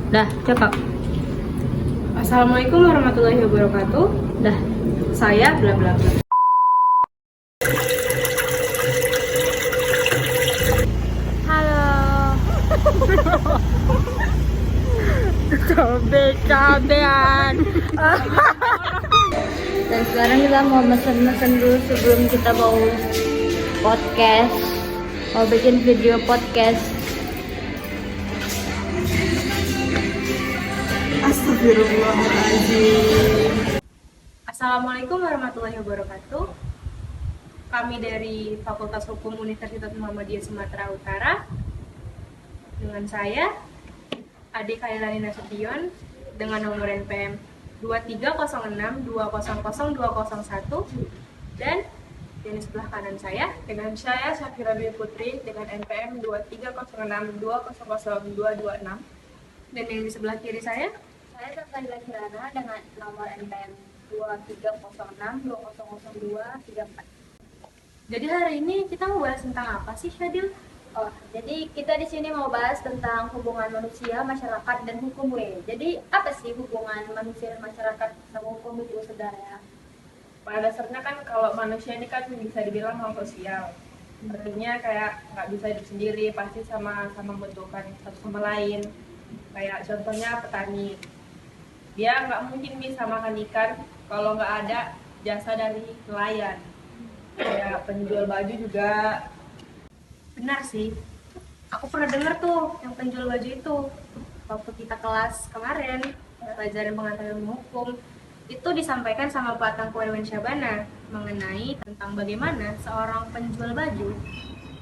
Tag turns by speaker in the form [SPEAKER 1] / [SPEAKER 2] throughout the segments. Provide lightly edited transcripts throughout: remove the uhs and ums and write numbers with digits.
[SPEAKER 1] Dah, cakap.
[SPEAKER 2] Assalamualaikum warahmatullahi wabarakatuh.
[SPEAKER 1] Dah.
[SPEAKER 2] Saya bla bla bla.
[SPEAKER 1] Halo. Cabe-cabean. Dan sekarang kita mau mesen-mesen dulu sebelum kita mau podcast. Mau bikin video podcast.
[SPEAKER 2] Astagfirullahaladzim. Assalamualaikum warahmatullahi wabarakatuh. Kami dari Fakultas Hukum Universitas Muhammadiyah Sumatera Utara. Dengan saya Ade Kailani Nasution dengan nomor NPM 2306200201 dan di sebelah kanan saya
[SPEAKER 3] Dengan saya Syafira Dwi Putri dengan NPM 2306200226.
[SPEAKER 2] dan yang di sebelah kiri saya.
[SPEAKER 1] Saya Tantila Kirana dengan nomor NPM 2306200234.
[SPEAKER 2] Jadi hari ini kita mau bahas tentang apa sih, Syadil?
[SPEAKER 1] Oh, jadi kita di sini mau bahas tentang hubungan manusia, masyarakat, dan hukum, we. Jadi apa sih hubungan manusia dan masyarakat sama hukum itu sebenarnya?
[SPEAKER 3] Pada dasarnya kan kalau manusia ini kan bisa dibilang makhluk sosial. Artinya kayak nggak bisa hidup sendiri, pasti sama-sama membutuhkan satu sama lain. Kayak contohnya petani, dia nggak mungkin bisa makan ikan kalau nggak ada jasa dari nelayan. Kayak penjual baju juga.
[SPEAKER 2] Benar sih. Aku pernah dengar tuh yang penjual baju itu waktu kita kelas kemarin pelajaran pengetahuan hukum itu disampaikan sama Pak Tangku Irwan Syabana mengenai tentang bagaimana seorang penjual baju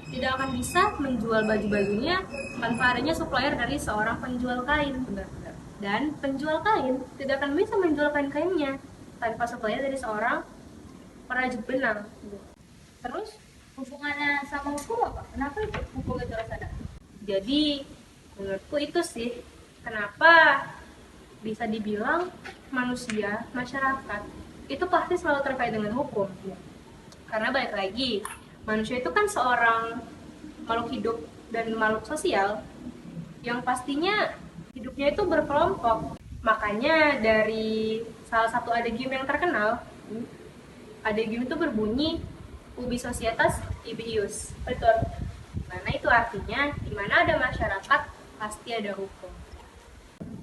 [SPEAKER 2] tidak akan bisa menjual baju-bajunya tanpa adanya supplier dari seorang penjual kain. Dan penjual kain tidak akan bisa menjual kain-kainnya tanpa supplier dari seorang perajut benang.
[SPEAKER 1] Terus hubungannya sama hukum apa? Kenapa itu hukum itu harus ada?
[SPEAKER 2] Jadi menurutku itu sih kenapa bisa dibilang manusia, masyarakat itu pasti selalu terkait dengan hukum. Karena balik lagi, manusia itu kan seorang makhluk hidup dan makhluk sosial yang pastinya hidupnya itu berkelompok. Makanya dari salah satu adegium yang terkenal, adegium itu berbunyi ubi societas ibi ius.
[SPEAKER 3] Betul.
[SPEAKER 2] Mana itu artinya di mana ada masyarakat pasti ada hukum.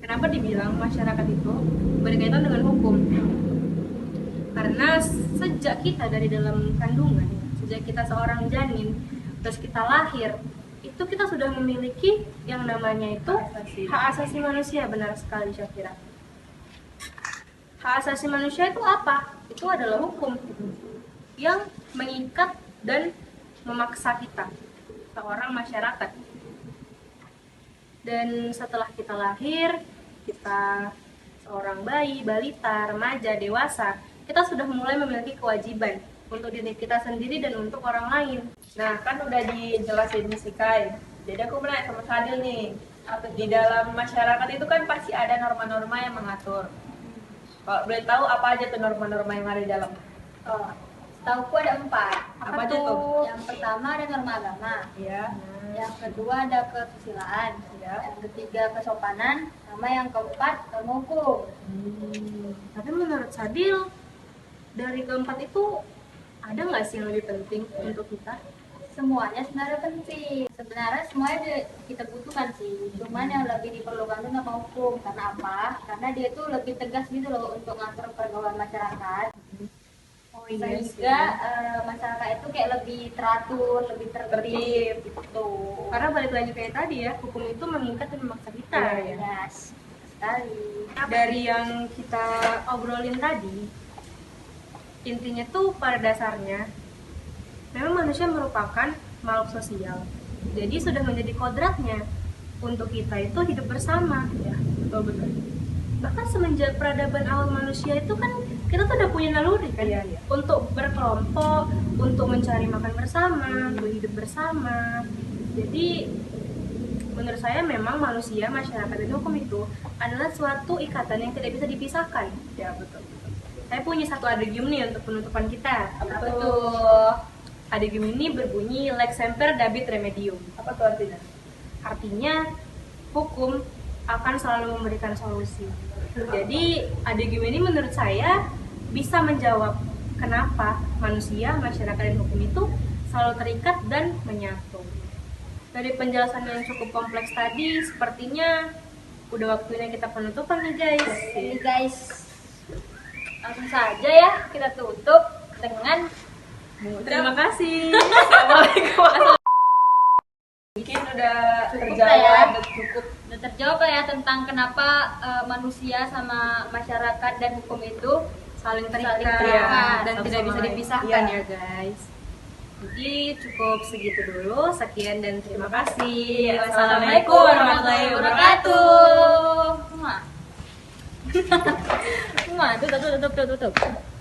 [SPEAKER 2] Kenapa dibilang masyarakat itu berkaitan dengan hukum? Karena sejak kita dari dalam kandungan, sejak kita seorang janin, terus kita lahir, itu kita sudah memiliki yang namanya itu hak asasi manusia. Benar sekali, Syafira. Hak asasi manusia itu apa? Itu adalah hukum yang mengikat dan memaksa kita, seorang masyarakat. Dan setelah kita lahir, kita seorang bayi, balita, remaja, dewasa, kita sudah mulai memiliki kewajiban untuk diri kita sendiri dan untuk orang lain.
[SPEAKER 3] Nah, kan udah dijelasin Miss Ikai. Jadi aku mau nanya sama Sadil nih. Di dalam masyarakat itu kan pasti ada norma-norma yang mengatur. Kalau boleh tahu apa aja tuh norma-norma yang ada di dalam?
[SPEAKER 1] Oh, setauku ada 4.
[SPEAKER 3] Apa aja tuh?
[SPEAKER 1] Yang pertama ada norma agama.
[SPEAKER 3] Iya.
[SPEAKER 1] Yang kedua ada kesusilaan.
[SPEAKER 3] Ya.
[SPEAKER 1] Yang ketiga kesopanan. Sama yang keempat ilmu hukum.
[SPEAKER 2] Tapi menurut Sadil, dari keempat itu ada nggak sih yang lebih penting untuk kita?
[SPEAKER 1] Semuanya sebenarnya penting. Sebenarnya semuanya kita butuhkan sih. Cuman yang lebih diperlukan itu norma hukum. Karena apa? Karena dia tuh lebih tegas gitu loh untuk ngatur pergaulan masyarakat.
[SPEAKER 2] Oh iya
[SPEAKER 1] Sehingga masyarakat itu kayak lebih teratur, lebih tertib gitu.
[SPEAKER 2] Karena balik lagi kayak tadi ya, hukum itu mengikat dan memaksa kita.
[SPEAKER 3] Iya.
[SPEAKER 1] Yes, sekali.
[SPEAKER 2] Dari yang kita obrolin tadi, intinya tuh pada dasarnya memang manusia merupakan makhluk sosial. Jadi sudah menjadi kodratnya untuk kita itu hidup bersama.
[SPEAKER 3] Ya, betul.
[SPEAKER 2] Bahkan semenjak peradaban awal manusia itu kan kita tuh udah punya naluri kan,
[SPEAKER 3] Iya.
[SPEAKER 2] untuk berkelompok, untuk mencari makan bersama, untuk hidup bersama. Jadi menurut saya memang manusia, masyarakat, dan hukum itu adalah suatu ikatan yang tidak bisa dipisahkan.
[SPEAKER 3] Ya, betul.
[SPEAKER 2] Saya punya satu adegium nih untuk penutupan kita.
[SPEAKER 3] Apa
[SPEAKER 1] Apa
[SPEAKER 3] tuh?
[SPEAKER 1] tuh?
[SPEAKER 2] Adegium ini berbunyi lex semper dabit remedium.
[SPEAKER 3] Apa tuh artinya?
[SPEAKER 2] Artinya hukum akan selalu memberikan solusi. Jadi ADGM ini menurut saya bisa menjawab kenapa manusia, masyarakat, dan hukum itu selalu terikat dan menyatu. Dari penjelasan yang cukup kompleks tadi, sepertinya udah waktunya kita penutupan nih guys.
[SPEAKER 1] Ini guys, langsung saja ya kita tutup dengan
[SPEAKER 2] Terima kasih. Assalamualaikum.
[SPEAKER 3] Mungkin udah
[SPEAKER 1] Cukup
[SPEAKER 3] terjawab,
[SPEAKER 1] ya.
[SPEAKER 3] udah cukup.
[SPEAKER 1] udah terjawab lah ya tentang kenapa manusia sama masyarakat dan hukum itu
[SPEAKER 2] Saling
[SPEAKER 1] terikat,
[SPEAKER 2] terikat dan
[SPEAKER 3] satu
[SPEAKER 2] tidak
[SPEAKER 3] sama
[SPEAKER 2] bisa
[SPEAKER 3] lain.
[SPEAKER 2] dipisahkan
[SPEAKER 3] Iya.
[SPEAKER 2] ya guys. Jadi cukup segitu dulu. Sekian dan terima kasih.
[SPEAKER 1] Assalamualaikum warahmatullahi wabarakatuh. Tutup.